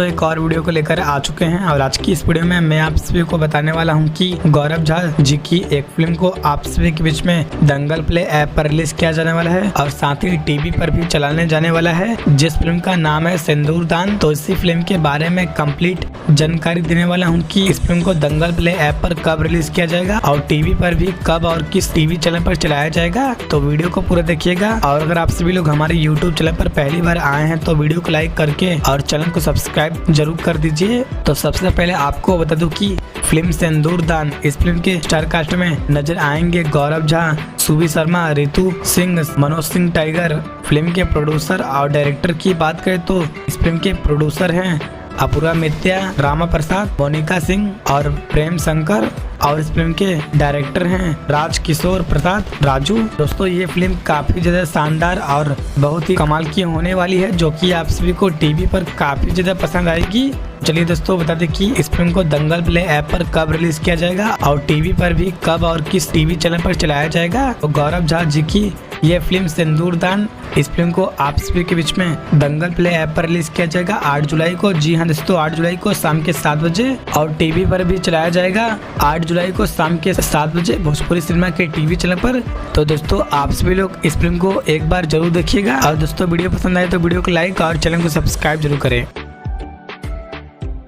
दोस्तों एक और वीडियो को लेकर आ चुके हैं और आज की इस वीडियो में मैं आप सभी को बताने वाला हूं कि गौरव झा जी की एक फिल्म को आप सभी के बीच में दंगल प्ले ऐप पर रिलीज किया जाने वाला है और साथ ही टीवी पर भी चलाने जाने वाला है, जिस फिल्म का नाम है सिंदूरदान। तो इसी फिल्म के बारे में कंप्लीट जानकारी देने वाला हूँ कि इस फिल्म को दंगल प्ले ऐप पर कब रिलीज किया जाएगा और टीवी पर भी कब और किस टीवी चैनल पर चलाया जाएगा। तो वीडियो को पूरा देखिएगा और अगर आप सभी लोग हमारे यूट्यूब चैनल पर पहली बार आए हैं तो वीडियो को लाइक करके और चैनल को सब्सक्राइब जरूर कर दीजिए। तो सबसे पहले आपको बता दूं कि फिल्म सिंदूरदान, इस फिल्म के स्टार कास्ट में नजर आएंगे गौरव झा, सुबी शर्मा, रितु सिंह, मनोज सिंह टाइगर। फिल्म के प्रोड्यूसर और डायरेक्टर की बात करें तो इस फिल्म के प्रोड्यूसर हैं अपूर्वा मित्या, रामा प्रसाद, मोनिका सिंह और प्रेम शंकर और इस फिल्म के डायरेक्टर हैं राज किशोर प्रसाद राजू। दोस्तों ये फिल्म काफी ज्यादा शानदार और बहुत ही कमाल की होने वाली है, जो कि आप सभी को टीवी पर काफी ज्यादा पसंद आएगी। चलिए दोस्तों बता दें कि इस फिल्म को दंगल प्ले ऐप पर कब रिलीज किया जाएगा और टीवी पर भी कब और किस टीवी चैनल पर चलाया जाएगा। तो गौरव झा जी की ये फिल्म सिंदूरदान, इस फिल्म को आप सभी के बीच में दंगल प्ले ऐप पर रिलीज किया जाएगा 8 जुलाई को। जी हाँ दोस्तों 8 जुलाई को शाम के 7 बजे और टीवी पर भी चलाया जाएगा 8 जुलाई को शाम के 7 बजे भोजपुरी सिनेमा के टीवी चैनल पर। तो दोस्तों आप सभी लोग इस फिल्म को एक बार जरूर देखिएगा और दोस्तों वीडियो पसंद आए तो वीडियो को लाइक और चैनल को सब्सक्राइब जरूर करें।